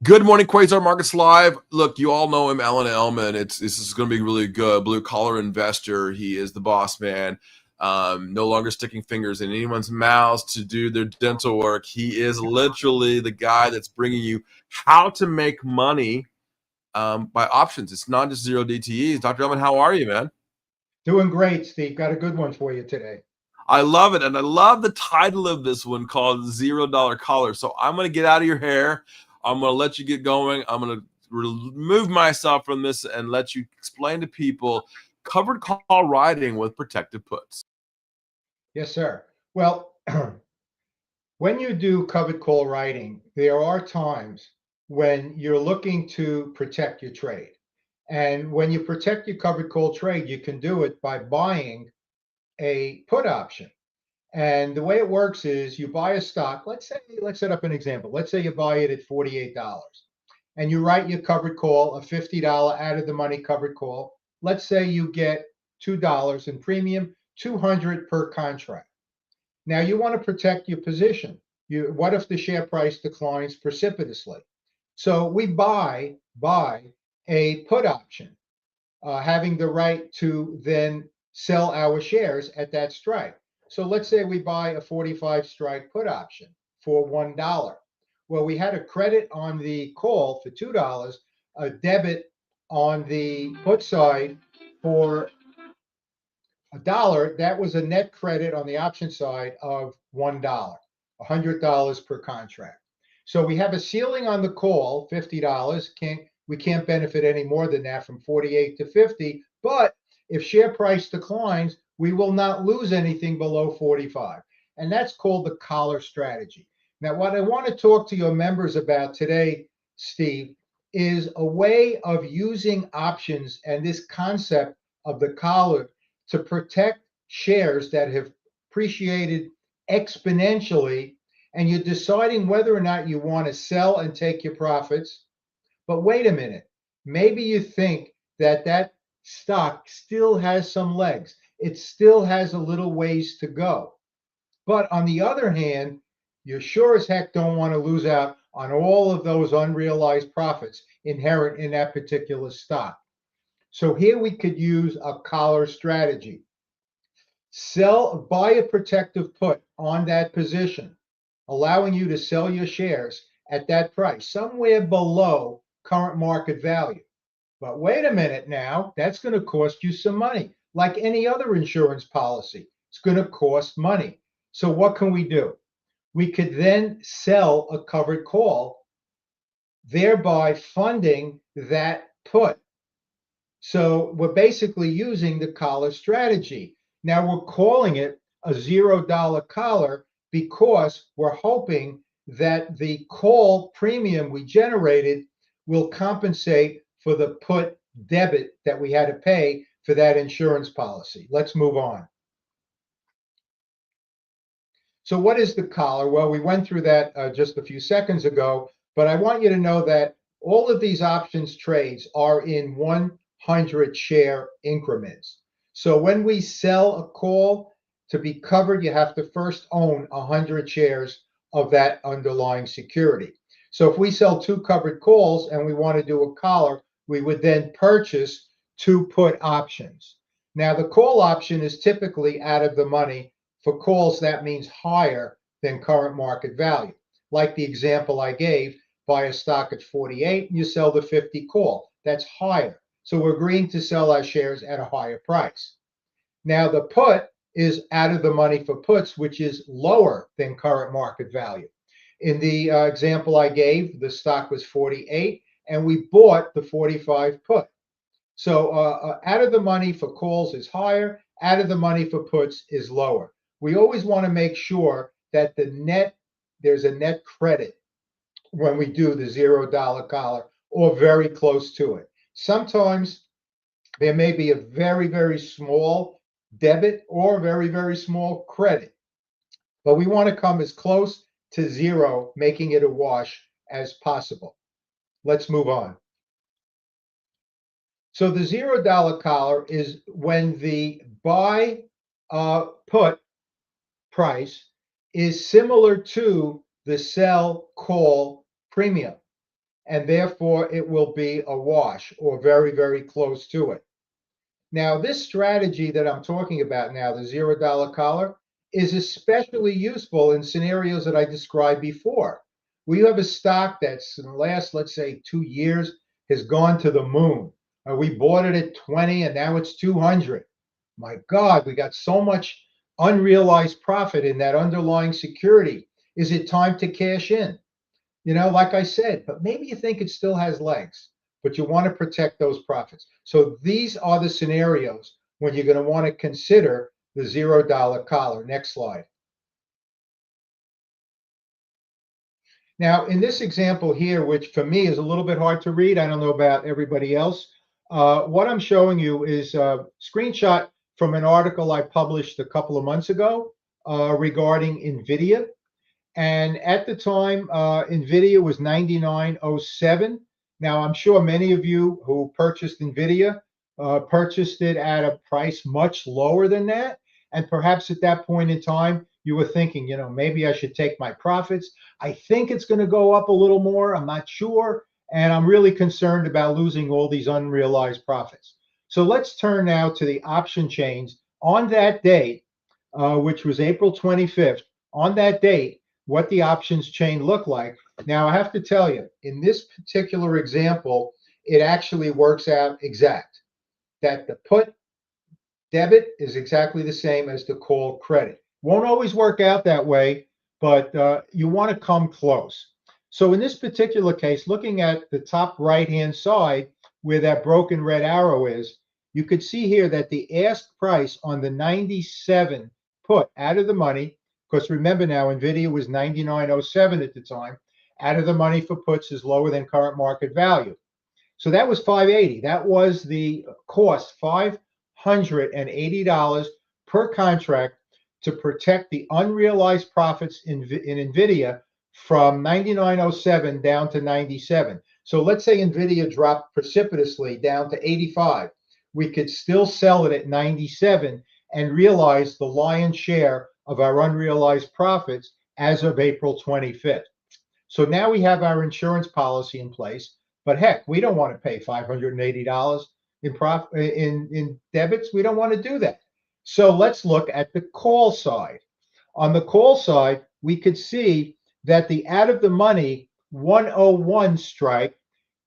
Good morning, Quasar Markets Live. Look, you all know him, Ellman. This is going to be really good. Blue collar investor. He is the boss man. No longer sticking fingers in anyone's mouths to do their dental work. He is literally the guy that's bringing you how to make money by options. It's not just zero DTEs. Dr. Ellman, how are you, man? Doing great, Steve. Got a good one for you today. I love it. And I love the title of this one called $0 Collar. So I'm going to get out of your hair. I'm going to let you get going. I'm going to remove myself from this and let you explain to people covered call writing with protected puts. Yes, sir. Well, when you do covered call writing, there are times when you're looking to protect your trade. And when you protect your covered call trade, you can do it by buying a put option. And the way it works is you buy a stock. Let's set up an example. Let's say you buy it at $48 and you write your covered call, a $50 out of the money covered call. Let's say you get $2 in premium, 200 per contract. Now you want to protect your position. What if the share price declines precipitously? So we buy a put option, having the right to then sell our shares at that strike. So let's say we buy a 45 strike put option for $1. Well, we had a credit on the call for $2, a debit on the put side for $1. That was a net credit on the option side of $1, $100 per contract. So we have a ceiling on the call, $50. We can't benefit any more than that from 48 to 50. But if share price declines, we will not lose anything below 45. And that's called the collar strategy. Now, what I want to talk to your members about today, Steve, is a way of using options and this concept of the collar to protect shares that have appreciated exponentially, and you're deciding whether or not you want to sell and take your profits. But wait a minute, maybe you think that that stock still has some legs. It still has a little ways to go. But on the other hand, you sure as heck don't want to lose out on all of those unrealized profits inherent in that particular stock. So here we could use a collar strategy. Buy a protective put on that position, allowing you to sell your shares at that price, somewhere below current market value. But wait a minute now, that's going to cost you some money. Like any other insurance policy, it's going to cost money. So what can we do? We could then sell a covered call, thereby funding that put. So we're basically using the collar strategy. Now we're calling it a $0 collar because we're hoping that the call premium we generated will compensate for the put debit that we had to pay for that insurance policy. Let's move on. So what is the collar? Well, we went through that just a few seconds ago, but I want you to know that all of these options trades are in 100 share increments. So when we sell a call, to be covered, you have to first own 100 shares of that underlying security. So if we sell two covered calls and we want to do a collar, we would then purchase two put options. Now, the call option is typically out of the money. For calls, that means higher than current market value. Like the example I gave, buy a stock at 48 and you sell the 50 call. That's higher. So we're agreeing to sell our shares at a higher price. Now, the put is out of the money for puts, which is lower than current market value. In the example I gave, the stock was 48 and we bought the 45 put. So out of the money for calls is higher, out of the money for puts is lower. We always want to make sure that there's a net credit when we do the $0 collar or very close to it. Sometimes there may be a very, very small debit or very, very small credit, but we want to come as close to zero, making it a wash as possible. Let's move on. So the $0 collar is when the buy put price is similar to the sell call premium. and therefore it will be a wash or very, very close to it. Now, this strategy that I'm talking about now, the $0 collar, is especially useful in scenarios that I described before. We have a stock that's in the last, let's say, 2 years has gone to the moon. We bought it at 20 and now it's 200. My God, we got so much unrealized profit in that underlying security. Is it time to cash in? Like I said, but maybe you think it still has legs, but you want to protect those profits. So these are the scenarios when you're going to want to consider the $0 collar. Next slide. Now, in this example here, which for me is a little bit hard to read, I don't know about everybody else. What I'm showing you is a screenshot from an article I published a couple of months ago regarding NVIDIA. And at the time, NVIDIA was 99.07. Now, I'm sure many of you who purchased NVIDIA purchased it at a price much lower than that. And perhaps at that point in time, you were thinking, maybe I should take my profits. I think it's going to go up a little more. I'm not sure. And I'm really concerned about losing all these unrealized profits. So let's turn now to the option chains on that date, which was April 25th. On that date, what the options chain looked like. Now, I have to tell you, in this particular example, it actually works out exact, that the put debit is exactly the same as the call credit. Won't always work out that way, but you want to come close. So in this particular case, looking at the top right-hand side where that broken red arrow is, you could see here that the ask price on the 97 put out of the money, because remember now, NVIDIA was 99.07 at the time, out of the money for puts is lower than current market value. So that was 580. That was the cost, $580 per contract to protect the unrealized profits in NVIDIA from 99.07 down to 97. So let's say NVIDIA dropped precipitously down to 85. We could still sell it at 97 and realize the lion's share of our unrealized profits as of April 25th. So now we have our insurance policy in place, but heck, we don't want to pay $580 in debits. We don't want to do that. So let's look at the call side. On the call side, we could see that the out of the money 101 strike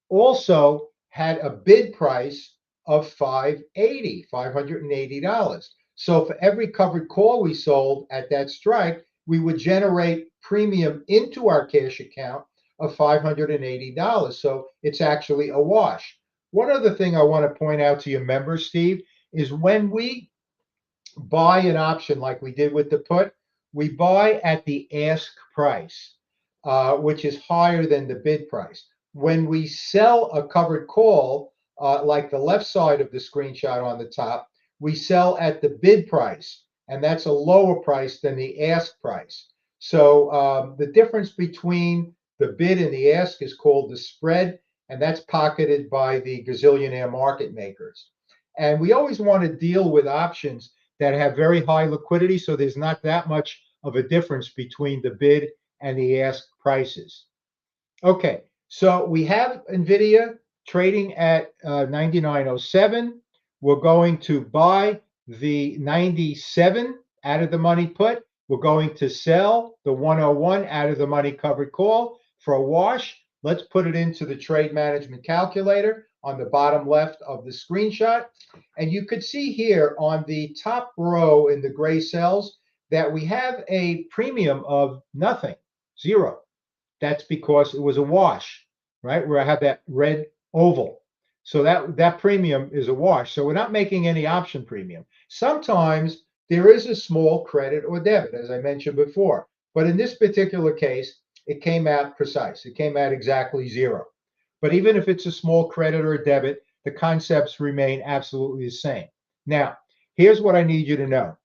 also had a bid price of $580. So for every covered call we sold at that strike, we would generate premium into our cash account of $580. So it's actually a wash. One other thing I want to point out to your members, Steve, is when we buy an option like we did with the put, we buy at the ask price, which is higher than the bid price. When we sell a covered call, like the left side of the screenshot on the top, we sell at the bid price, and that's a lower price than the ask price. So the difference between the bid and the ask is called the spread, and that's pocketed by the gazillionaire market makers. And we always want to deal with options that have very high liquidity, so there's not that much of a difference between the bid and the ask prices. Okay, so we have NVIDIA trading at 99.07. We're going to buy the 97 out of the money put. We're going to sell the 101 out of the money covered call for a wash. Let's put it into the trade management calculator on the bottom left of the screenshot. And you could see here on the top row in the gray cells that we have a premium of nothing, zero. That's because it was a wash, right? Where I have that red oval. So that premium is a wash. So we're not making any option premium. Sometimes there is a small credit or debit, as I mentioned before. But in this particular case, it came out precise. It came out exactly zero. But even if it's a small credit or debit, the concepts remain absolutely the same. Now, here's what I need you to know.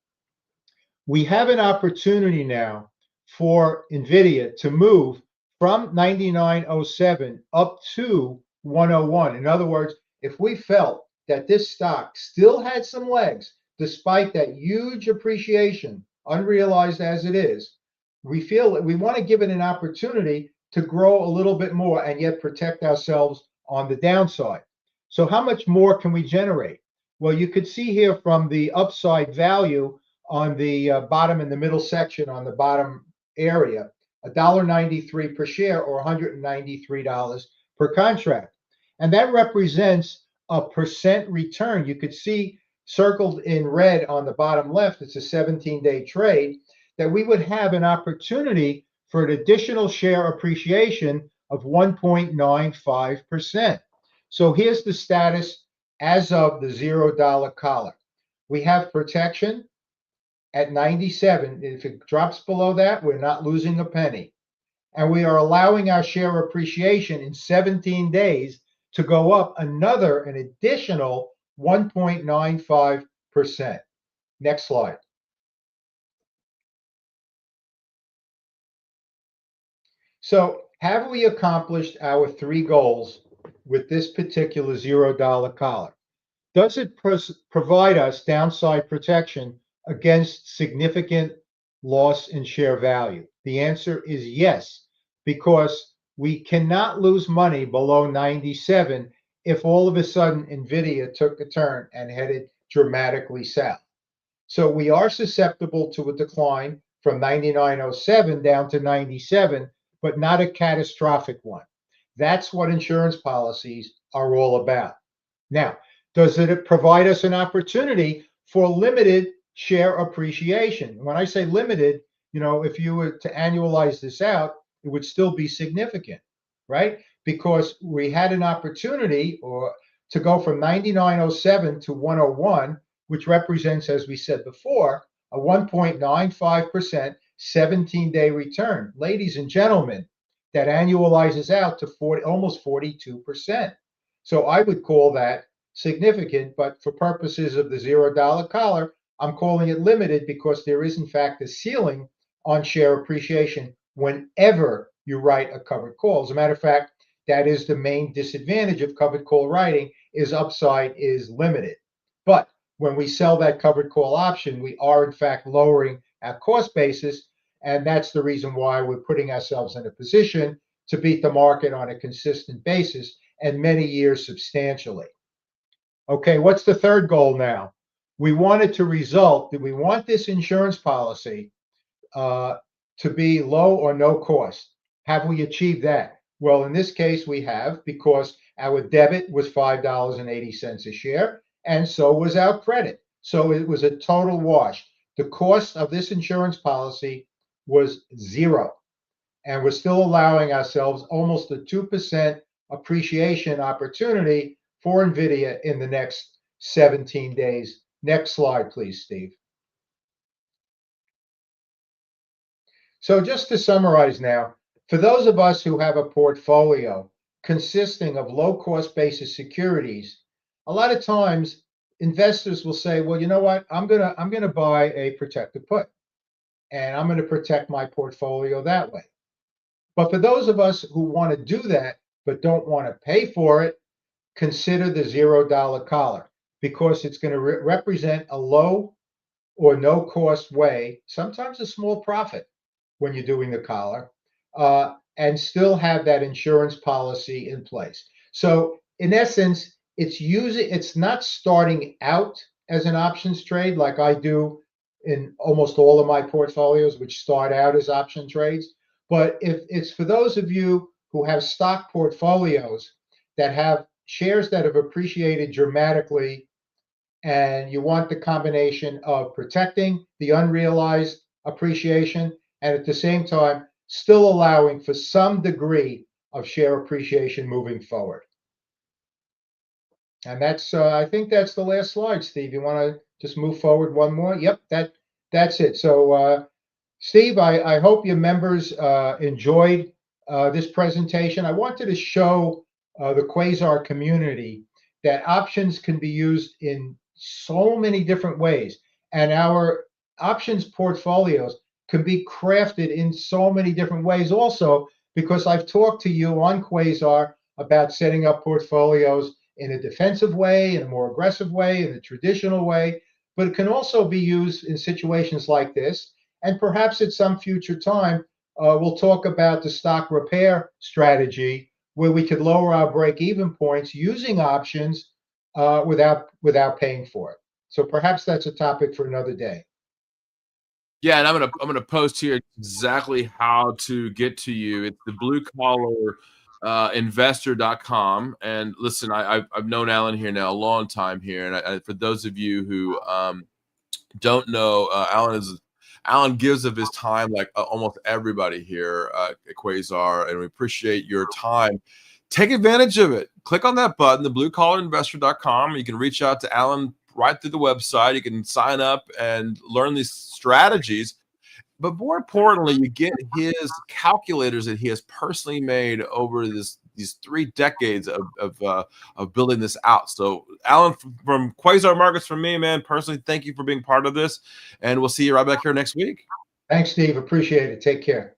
We have an opportunity now for NVIDIA to move from 99.07 up to 101. In other words, if we felt that this stock still had some legs, despite that huge appreciation, unrealized as it is, we feel that we want to give it an opportunity to grow a little bit more and yet protect ourselves on the downside. So how much more can we generate? Well, you could see here from the upside value on the bottom in the middle section on the bottom area, $1.93 per share or $193 per contract. And that represents a percent return. You could see circled in red on the bottom left, it's a 17-day trade, that we would have an opportunity for an additional share appreciation of 1.95%. So here's the status as of the $0 collar. We have protection at 97. If it drops below that, we're not losing a penny. And we are allowing our share appreciation in 17 days to go up an additional 1.95%. Next slide. So have we accomplished our three goals with this particular $0 collar? Does it provide us downside protection against significant loss in share value? The answer is yes, because we cannot lose money below 97 if all of a sudden NVIDIA took a turn and headed dramatically south. So we are susceptible to a decline from 99.07 down to 97, but not a catastrophic one. That's what insurance policies are all about. Now, does it provide us an opportunity for limited share appreciation? When I say limited, if you were to annualize this out, it would still be significant, right? Because we had an opportunity to go from 99.07 to 101, which represents, as we said before, a 1.95% 17-day return. Ladies and gentlemen, that annualizes out to almost 42%. So I would call that significant, but for purposes of the $0 collar, I'm calling it limited because there is in fact a ceiling on share appreciation whenever you write a covered call. As a matter of fact, that is the main disadvantage of covered call writing, is upside is limited. But when we sell that covered call option, we are in fact lowering our cost basis, and that's the reason why we're putting ourselves in a position to beat the market on a consistent basis and many years substantially. Okay, what's the third goal now? We want this insurance policy to be low or no cost. Have we achieved that? Well, in this case, we have, because our debit was $5.80 a share, and so was our credit. So it was a total wash. The cost of this insurance policy was zero, and we're still allowing ourselves almost a 2% appreciation opportunity for NVIDIA in the next 17 days. Next slide, please, Steve. So just to summarize now, for those of us who have a portfolio consisting of low-cost basis securities, a lot of times investors will say, well, you know what, I'm gonna buy a protected put, and I'm going to protect my portfolio that way. But for those of us who want to do that but don't want to pay for it, consider the $0 collar, because it's going to represent a low or no cost way, sometimes a small profit when you're doing the collar, and still have that insurance policy in place. So in essence, it's not starting out as an options trade like I do in almost all of my portfolios, which start out as option trades. But if it's for those of you who have stock portfolios that have shares that have appreciated dramatically, and you want the combination of protecting the unrealized appreciation and at the same time still allowing for some degree of share appreciation moving forward. And that's I think that's the last slide, Steve. You want to just move forward one more? Yep, that's it. So Steve, I hope your members enjoyed this presentation. I wanted to show the Quasar community that options can be used in so many different ways, and our options portfolios can be crafted in so many different ways also, because I've talked to you on Quasar about setting up portfolios in a defensive way, in a more aggressive way, in a traditional way, but it can also be used in situations like this, and perhaps at some future time we'll talk about the stock repair strategy where we could lower our break-even points using options without paying for it. So perhaps that's a topic for another day. Yeah, and I'm gonna post here exactly how to get to you. It's the blue collar investor.com. And listen, I've known Alan here now a long time here, and for those of you who don't know, Alan gives of his time like almost everybody here at Quasar, and we appreciate your time. Take advantage of it. Click on that button, the bluecollarinvestor.com. You can reach out to Alan right through the website. You can sign up and learn these strategies. But more importantly, you get his calculators that he has personally made over these 3 decades of building this out. So, Alan, from Quasar Markets, from me, man, personally, thank you for being part of this, and we'll see you right back here next week. Thanks, Steve. Appreciate it. Take care.